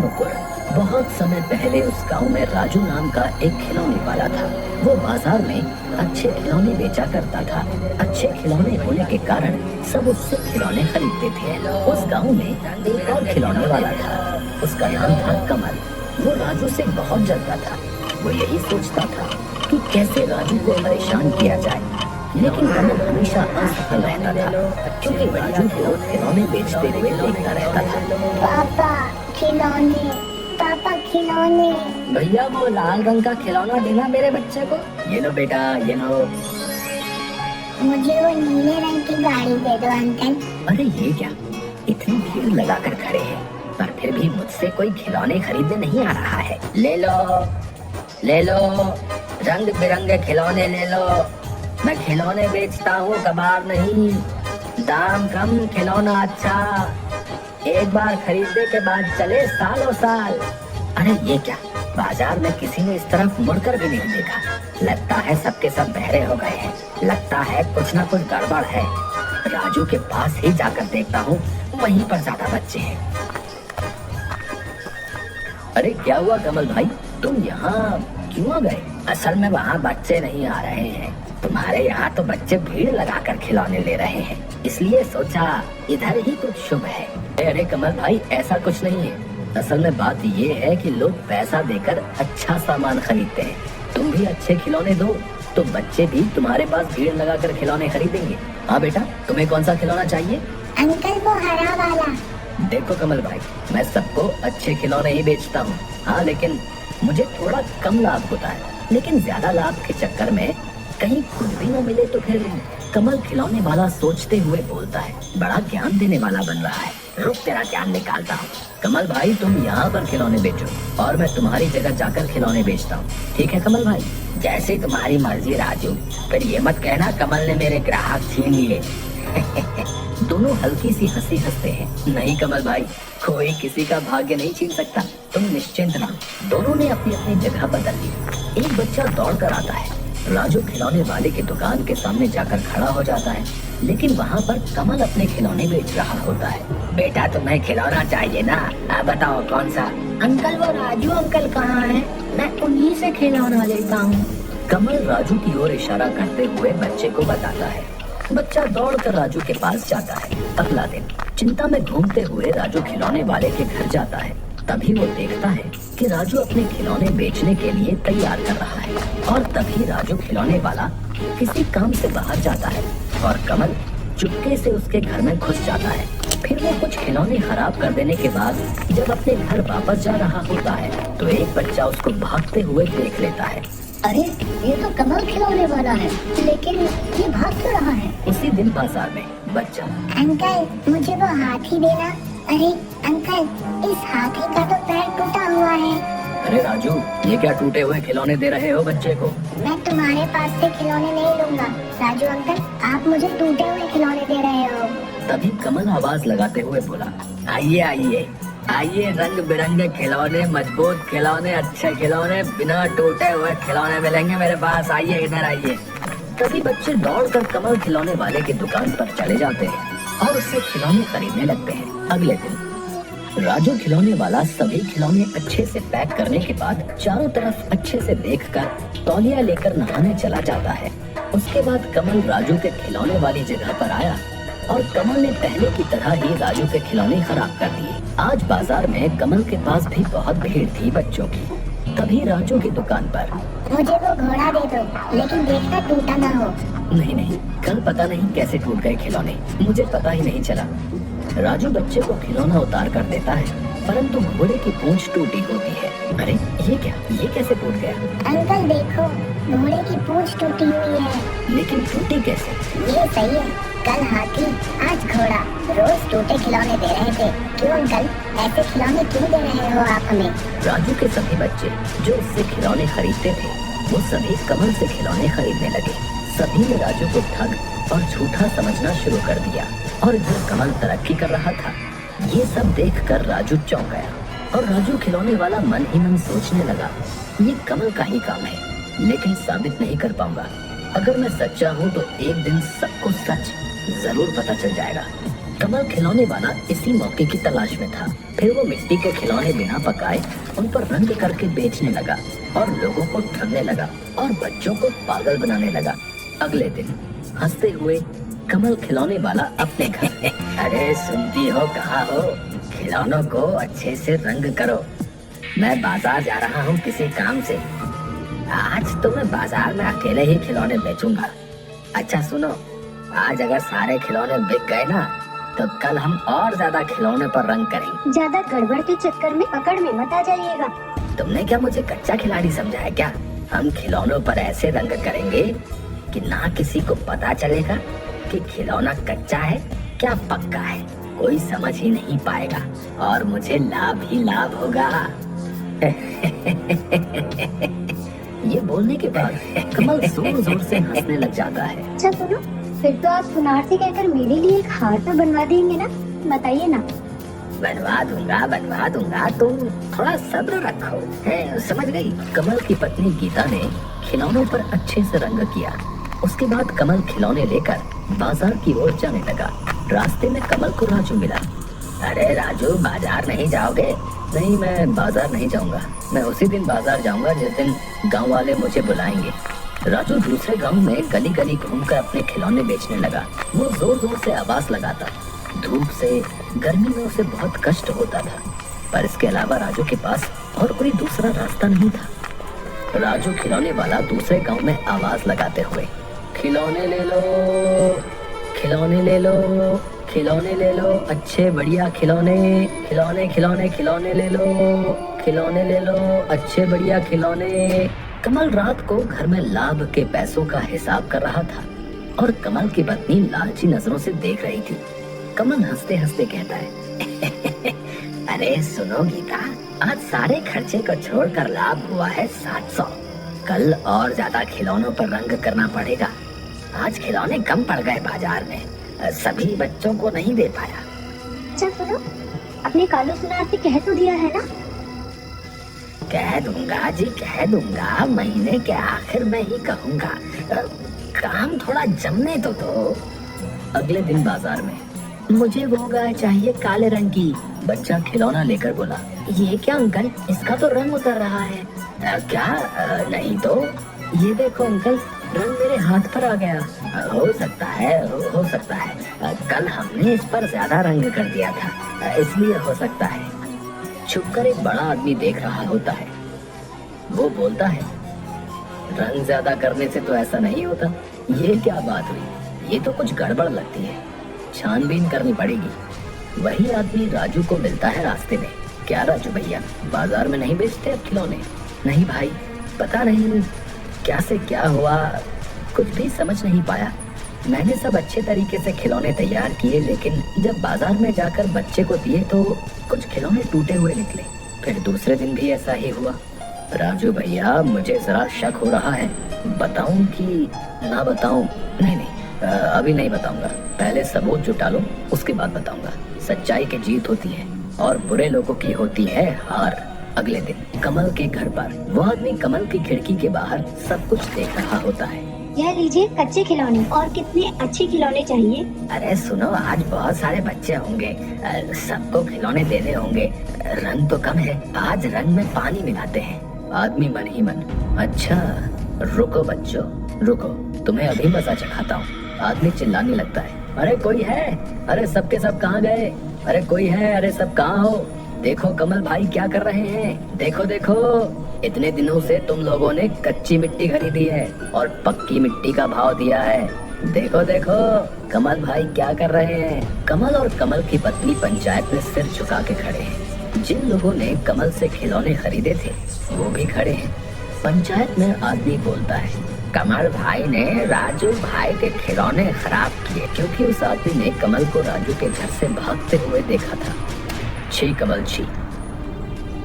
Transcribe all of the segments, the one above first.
नुकुर। बहुत समय पहले उस गांव में राजू नाम का एक खिलौने वाला था। वो बाजार में अच्छे खिलौने बेचा करता था। अच्छे खिलौने होने के कारण सब उससे खिलौने खरीदते थे। उस गांव में एक और खिलौने वाला था। उसका नाम था कमल। वो राजू से बहुत डरता था। वो यही सोचता था कि कैसे राजू को परेशान किया जाए, लेकिन कमल हमेशा असफल रहता था क्योंकि राजू को खिलौने बेचते हुए देखता रहता था। पापा खिलौने, पापा खिलौने। भैया वो लाल रंग का खिलौना देना मेरे बच्चे को। ये लो बेटा, ये लो। मुझे वो नीले रंग की गाड़ी दे दो अंकल। अरे ये क्या, इतनी भीड़ लगाकर खड़े हैं पर फिर भी मुझसे कोई खिलौने खरीदने नहीं आ रहा है। ले लो, ले लो, रंग बिरंगे खिलौने ले लो। मैं खिलौने बेचता हूँ, कबाड़ नहीं। दाम कम, खिलौना अच्छा। एक बार खरीदने के बाद चले सालों साल। अरे ये क्या, बाजार में किसी ने इस तरफ मुड़कर भी नहीं देखा। लगता है सबके सब बहरे हो गए हैं। लगता है कुछ ना कुछ गड़बड़ है। राजू के पास ही जाकर देखता हूँ, वहीं पर ज्यादा बच्चे हैं। अरे क्या हुआ कमल भाई, तुम यहाँ क्यों आ गए? असल में वहाँ बच्चे नहीं आ रहे हैं। तुम्हारे यहाँ तो बच्चे भीड़ लगाकर खिलौने ले रहे हैं, इसलिए सोचा इधर ही कुछ शुभ है। अरे कमल भाई, ऐसा कुछ नहीं है। असल में बात ये है कि लोग पैसा देकर अच्छा सामान खरीदते हैं। तुम भी अच्छे खिलौने दो तो बच्चे भी तुम्हारे पास भीड़ लगाकर खिलौने खरीदेंगे। हाँ बेटा, तुम्हें कौन सा खिलौना चाहिए? अंकल वो हरा वाला। देखो कमल भाई, मैं सबको अच्छे खिलौने ही बेचता हूँ। हाँ, लेकिन मुझे थोड़ा कम लाभ होता है। लेकिन ज्यादा लाभ के चक्कर में कहीं कुछ भी न मिले तो फिर। कमल खिलौने वाला सोचते हुए बोलता है। बड़ा ज्ञान देने वाला बन रहा है। रुक, तेरा ज्ञान निकालता हूँ। कमल भाई, तुम यहाँ पर खिलौने बेचो और मैं तुम्हारी जगह जाकर खिलौने बेचता हूँ। ठीक है कमल भाई? जैसे तुम्हारी मर्जी राजू। फिर ये मत कहना कमल ने मेरे ग्राहक छीन लिए। दोनों हल्की सी हंसी हंसते हैं। नहीं कमल भाई, कोई किसी का भाग्य नहीं छीन सकता, तुम निश्चिंत रहो। दोनों ने अपनी अपनी जगह बदल ली। एक बच्चा दौड़ कर आता है। राजू खिलौने वाले की दुकान के सामने जाकर खड़ा हो जाता है, लेकिन वहाँ पर कमल अपने खिलौने बेच रहा होता है। बेटा, तुम्हें खिलौना चाहिए ना? आप बताओ कौन सा? अंकल वो राजू अंकल कहाँ है? मैं उन्हीं से खिलौना लेता हूँ। कमल राजू की ओर इशारा करते हुए बच्चे को बताता है। बच्चा दौड़कर राजू के पास जाता है। अगला दिन चिंता में घूमते हुए राजू खिलौने वाले के घर जाता है। तभी वो देखता है कि राजू अपने खिलौने बेचने के लिए तैयार कर रहा है। और तभी राजू खिलौने वाला किसी काम से बाहर जाता है और कमल चुपके से उसके घर में घुस जाता है। फिर वो कुछ खिलौने खराब कर देने के बाद जब अपने घर वापस जा रहा होता है तो एक बच्चा उसको भागते हुए देख लेता है। अरे ये तो कमल खिलौने वाला है, लेकिन ये भाग क्यों रहा है? उसी दिन बाजार में बच्चा। अंकल मुझे वो हाथी देना। अरे अंकल, इस हाथी का तो पैर टूटा हुआ है। अरे राजू, ये क्या टूटे हुए खिलौने दे रहे हो बच्चे को? मैं तुम्हारे पास से खिलौने नहीं लूंगा। राजू अंकल, आप मुझे टूटे हुए खिलौने दे रहे हो। तभी कमल आवाज लगाते हुए बोला, आइए आइए आइए, रंग बिरंगे खिलौने, मजबूत खिलौने, अच्छे खिलौने, बिना टूटे हुए खिलौने मिलेंगे मेरे पास। आइए, इधर आइए। तभी बच्चे दौड़कर कमल खिलौने वाले की दुकान पर चले जाते हैं और उससे खिलौने खरीदने लगते हैं। अगले दिन राजू खिलौने वाला सभी खिलौने अच्छे से पैक करने के बाद चारों तरफ अच्छे से देखकर तौलिया लेकर नहाने चला जाता है। उसके बाद कमल राजू के खिलौने वाली जगह पर आया और कमल ने पहले की तरह ही राजू के खिलौने खराब कर दिए। आज बाजार में कमल के पास भी बहुत भीड़ थी बच्चों की। तभी राजू की दुकान पर, मुझे वो घोड़ा दे दो, लेकिन देखना टूटा ना हो। नहीं नहीं, कल पता नहीं कैसे टूट गए खिलौने, मुझे पता ही नहीं चला। राजू बच्चे को खिलौना उतार कर देता है, परंतु घोड़े की पूंछ टूटी होती है। अरे ये क्या, ये कैसे टूट गया? अंकल देखो, घोड़े की पूंछ टूटी हुई है। लेकिन टूटी कैसे? ये सही है, कल हाथी आज घोड़ा, रोज टूटे खिलौने दे रहे थे। क्यों अंकल, ऐसे खिलौने क्यों दे रहे हो आप हमें? राजू के सभी बच्चे जो उससे खिलौने खरीदते थे वो सभी कमल से खिलौने खरीदने लगे। सभी ने राजू को ठग और झूठा समझना शुरू कर दिया और इधर कमल तरक्की कर रहा था। ये सब देखकर राजू चौंक गया और राजू खिलौने वाला मन ही मन सोचने लगा, ये कमल का ही काम है, लेकिन साबित नहीं कर पाऊंगा। अगर मैं सच्चा हूँ तो एक दिन सबको सच जरूर पता चल जाएगा। कमल खिलौने वाला इसी मौके की तलाश में था। फिर वो मिट्टी के खिलौने बिना पकाए उन पर रंग करके बेचने लगा और लोगों को ठगने लगा और बच्चों को पागल बनाने लगा। अगले दिन हंसते हुए कमल खिलौने वाला अपने घर अरे सुनती हो, कहाँ हो? खिलौनों को अच्छे से रंग करो। मैं बाजार जा रहा हूँ किसी काम से। आज तो मैं बाजार में अकेले ही खिलौने बेचूंगा। अच्छा सुनो, आज अगर सारे खिलौने बिक गए ना तो कल हम और ज्यादा खिलौने पर रंग करेंगे। ज्यादा गड़बड़ के चक्कर में पकड़ में मत आ जाइएगा। तुमने क्या मुझे कच्चा खिलाड़ी समझा है क्या? हम खिलौनों पर ऐसे रंग करेंगे कि ना किसी को पता चलेगा कि खिलौना कच्चा है क्या पक्का है। कोई समझ ही नहीं पाएगा और मुझे लाभ ही लाभ होगा। ये बोलने के बाद कमल जोर जोर से हंसने लग जाता है। अच्छा सुनो, फिर तो आप सुनार से कहकर मेरे लिए एक हार तो बनवा देंगे ना? बताइए ना। बनवा दूंगा, तुम थोड़ा सब्र रखो। समझ गई। कमल की पत्नी गीता ने खिलौनों पर अच्छे से रंग किया। उसके बाद कमल खिलौने लेकर बाजार की ओर जाने लगा। रास्ते में कमल को राजू मिला। अरे राजू, बाजार नहीं जाओगे? नहीं, मैं बाजार नहीं जाऊंगा। मैं उसी दिन बाजार जाऊंगा जिस दिन गांव वाले मुझे बुलाएंगे। राजू दूसरे गांव में गली गली घूमकर अपने खिलौने बेचने लगा। वो जोर जोर से आवाज लगाता। धूप से, गर्मी में उसे बहुत कष्ट होता था, पर इसके अलावा राजू के पास और कोई दूसरा रास्ता नहीं था। राजू खिलौने वाला दूसरे गांव में आवाज लगाते हुए, खिलौने ले लो, खिलौने ले लो, खिलौने ले लो, अच्छे बढ़िया खिलौने, खिलौने खिलौने खिलौने ले लो, खिलौने ले लो, अच्छे बढ़िया खिलौने। कमल रात को घर में लाभ के पैसों का हिसाब कर रहा था और कमल की पत्नी लालची नजरों से देख रही थी। कमल हंसते हंसते कहता है, अरे सुनो गीता, आज सारे खर्चे को छोड़कर लाभ हुआ है 700। कल और ज्यादा खिलौनों पर रंग करना पड़ेगा। आज खिलौने कम पड़ गए बाजार में, सभी बच्चों को नहीं दे पाया। अच्छा सुनो, अपने कालू सुनार से कह तो दिया है ना? कह दूंगा जी, कह दूंगा। महीने के आखिर में ही कहूंगा। काम थोड़ा जमने तो दो। अगले दिन बाजार में, मुझे वो गाय चाहिए काले रंग की। बच्चा खिलौना लेकर बोला, ये क्या अंकल, इसका तो रंग उतर रहा है। क्या? नहीं तो। ये देखो अंकल, रंग मेरे हाथ पर आ गया। हो सकता है, हो सकता है। कल हमने इस पर ज्यादा रंग कर दिया था, इसलिए हो सकता है। छुपकर एक बड़ा आदमी देख रहा होता है। वो बोलता है, रंग ज्यादा करने से तो ऐसा नहीं होता। ये क्या बात हुई? ये तो कुछ गड़बड़ लगती है, छानबीन करनी पड़ेगी। वही आदमी राजू को मिलता है रास्ते में। क्या राजू भैया, बाजार में नहीं बेचते अब खिलौने? नहीं भाई, पता नहीं क्या से क्या हुआ, कुछ भी समझ नहीं पाया। मैंने सब अच्छे तरीके से खिलौने तैयार किए, लेकिन जब बाजार में जाकर बच्चे को दिए तो कुछ खिलौने टूटे हुए निकले। फिर दूसरे दिन भी ऐसा ही हुआ। राजू भैया, मुझे जरा शक हो रहा है, बताऊं कि ना बताऊं? नहीं, अभी नहीं बताऊंगा। पहले सबूत जुटा लो, उसके बाद बताऊंगा। सच्चाई की जीत होती है और बुरे लोगों की होती है हार। अगले दिन कमल के घर पर वो आदमी कमल की खिड़की के बाहर सब कुछ देख रहा होता है। यह लीजिए कच्चे खिलौने, और कितने अच्छे खिलौने चाहिए? अरे सुनो, आज बहुत सारे बच्चे होंगे, सबको खिलौने देने होंगे। रंग तो कम है, आज रंग में पानी मिलाते हैं। आदमी मन ही मन, अच्छा रुको बच्चों, रुको, तुम्हें अभी मजा चखाता हूँ। आदमी चिल्लाने लगता है, अरे कोई है? अरे सबके सब कहाँ गए? अरे कोई है? अरे सब कहाँ हो? देखो कमल भाई क्या कर रहे हैं, देखो देखो। इतने दिनों से तुम लोगों ने कच्ची मिट्टी खरीदी है और पक्की मिट्टी का भाव दिया है। देखो देखो कमल भाई क्या कर रहे हैं। कमल और कमल की पत्नी पंचायत में सिर झुका के खड़े हैं। जिन लोगों ने कमल से खिलौने खरीदे थे वो भी खड़े हैं। पंचायत में आदमी बोलता है, कमल भाई ने राजू भाई के खिलौने खराब किए, क्योंकि उस आदमी ने कमल को राजू के घर से भागते हुए देखा था। छी कमल छी,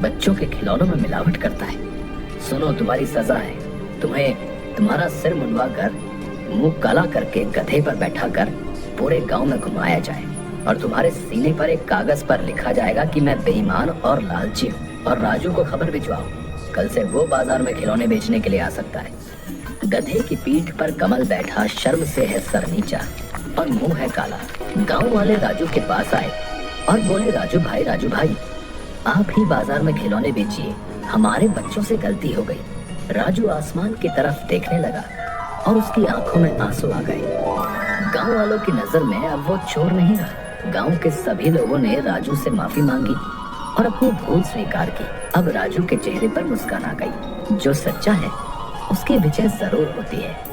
बच्चों के खिलौनों में मिलावट करता है। सुनो, तुम्हारी सजा है। तुम्हें तुम्हारा सिर मुंडवा कर, मुंह काला करके गधे पर बैठा कर पूरे गांव में घुमाया जाए और तुम्हारे सीने पर एक कागज पर लिखा जाएगा कि मैं बेईमान और लालची हूँ। और राजू को खबर भिजवाओ, कल से वो बाजार में खिलौने बेचने के लिए आ सकता है। गधे की पीठ पर कमल बैठा शर्म से है सर नीचा। और मुंह है काला। गांव वाले राजू के पास आए और बोले, राजू भाई आप ही बाजार में खिलौने बेचिए, हमारे बच्चों से गलती हो गई। राजू आसमान की तरफ देखने लगा और उसकी आंखों में आंसू आ गए। गांव वालों की नजर में अब वो चोर नहीं रहा। गांव के सभी लोगों ने राजू से माफी मांगी और अपनी भूल स्वीकार की। अब राजू के चेहरे पर मुस्कान आ गई। जो सच्चा है उसकी विजय जरूर होती है।